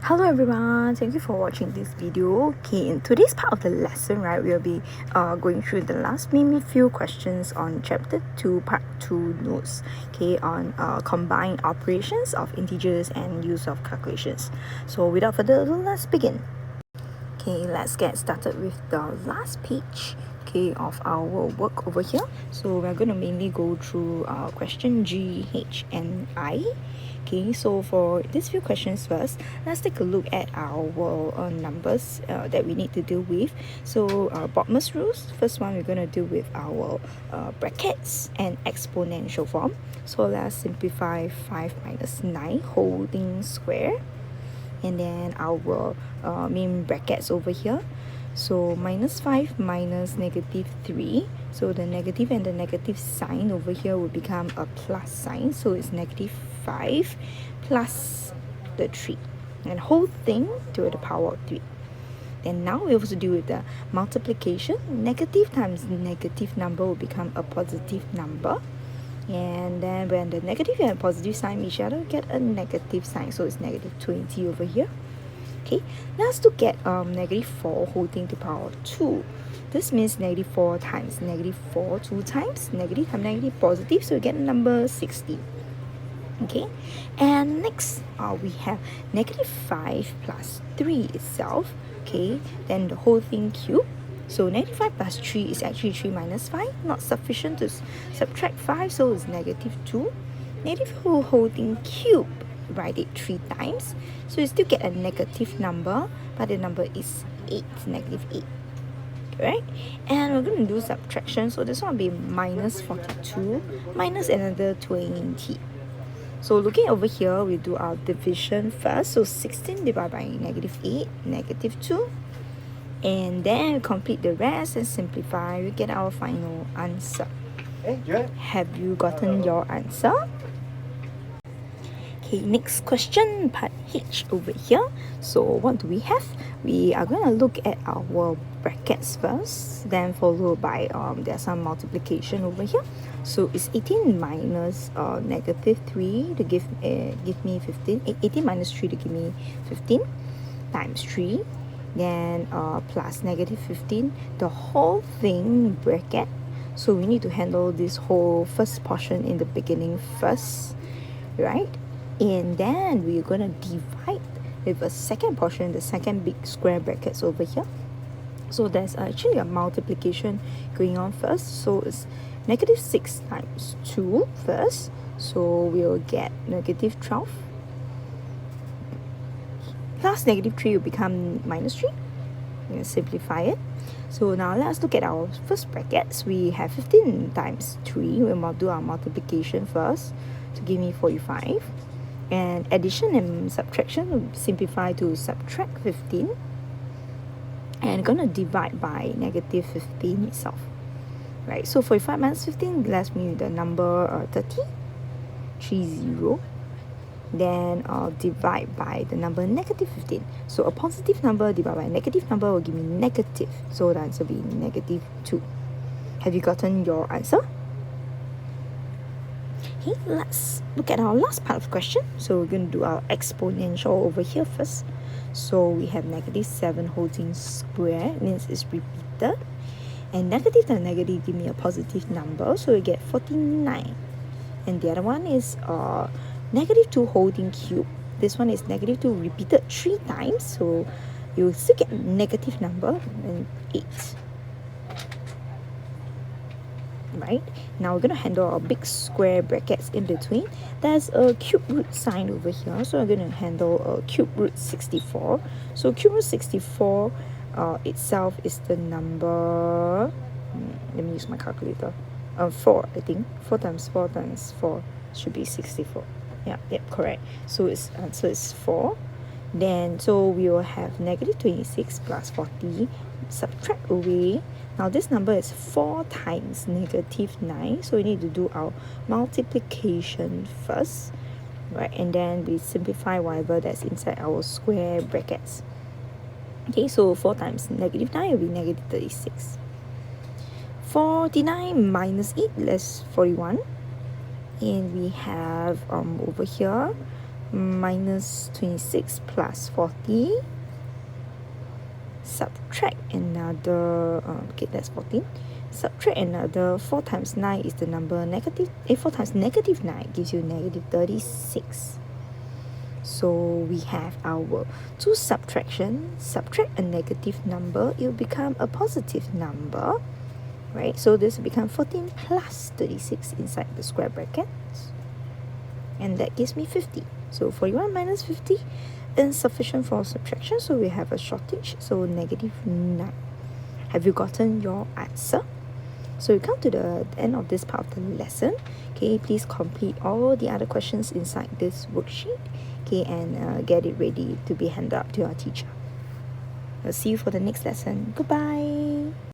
Hello everyone, thank you for watching this video. Okay, in today's part of the lesson, right, we'll be going through the last maybe few questions on chapter 2 part 2 notes, okay, on combined operations of integers and use of calculations. So without further ado, let's begin. Okay, let's get started with the last page, okay, of our work over here. So we're going to mainly go through question G, H and I. Okay, so for these few questions first, let's take a look at our numbers that we need to deal with. So Bodmer's rules, first one we're going to deal with our brackets and exponential form. So let's simplify 5 minus 9 holding square, and then our main brackets over here. So minus 5 minus negative 3. So the negative and the negative sign over here will become a plus sign. So it's negative 5 plus the 3. And whole thing to the power of 3. Then now we also deal with the multiplication. Negative times negative number will become a positive number. And then when the negative and positive sign each other, get a negative sign. So it's negative 20 over here. Okay, let's look at negative 4 whole thing to power 2. This means negative 4 times negative 4 2 times negative times negative positive, so we get number 16. Okay, and next we have negative 5 plus 3 itself. Okay, then the whole thing cube. So negative 5 plus 3 is actually 3 minus 5, not sufficient to subtract 5, so it's negative 2. Negative whole thing cube, write it 3 times, so you still get a negative number, but the number is 8, negative 8. Right? And we're going to do subtraction, so this one will be minus 42 minus another 20. So looking over here, we do our division first. So 16 divided by negative 8, negative 2. And then we complete the rest and simplify. We get our final answer. Have you gotten your answer? Okay, next question, part H over here. So what do we have? We are going to look at our brackets first, then followed by there's some multiplication over here. So it's 18 minus negative 3 to give me 15. 18 minus 3 to give me 15 times 3. Then plus negative 15, the whole thing bracket. So we need to handle this whole first portion in the beginning first, right? And then we're going to divide with a second portion, the second big square brackets over here. So there's actually a multiplication going on first. So it's negative 6 times 2 first. So we'll get negative 12. Plus negative 3 will become minus 3. I'm going to simplify it. So now let's look at our first brackets. We have 15 times 3. We'll do our multiplication first to give me 45. And addition and subtraction will simplify to subtract 15. And gonna divide by negative 15 itself. Right, so 45 minus 15 left me with the number 30. Then divide by the number negative 15. So a positive number divided by a negative number will give me negative. So the answer will be negative 2. Have you gotten your answer? Okay, let's look at our last part of the question. So we're going to do our exponential over here first. So we have negative 7 holding square, means it's repeated. And negative times negative give me a positive number, so we get 49. And the other one is negative 2 holding cube. This one is negative 2 repeated 3 times, so you still get negative number and 8. Right, now we're going to handle our big square brackets in between. There's a cube root sign over here, so we're going to handle a cube root 64. So cube root 64 itself is the number, let me use my calculator, 4, I think. 4 times 4 times 4 should be 64. Yep, correct. So its answer is 4. Then so we will have negative 26 plus 40, subtract away. Now this number is 4 times negative 9, so we need to do our multiplication first, right? And then we simplify whatever that's inside our square brackets. Okay, so 4 times negative 9 will be negative 36. 49 minus 8 less 41. And we have over here minus 26 plus 40, subtract another, okay, that's 14. Subtract another 4 times 9 is the number negative, 4 times negative 9 gives you negative 36. So we have our two subtraction, subtract a negative number, it will become a positive number, right? So this will become 14 plus 36 inside the square brackets, and that gives me 50. So 41 minus 50 insufficient for subtraction, so we have a shortage, so negative 9. Have you gotten your answer? So we come to the end of this part of the lesson. Okay, please complete all the other questions inside this worksheet, okay, and get it ready to be handed up to your teacher. I'll see you for the next lesson. Goodbye.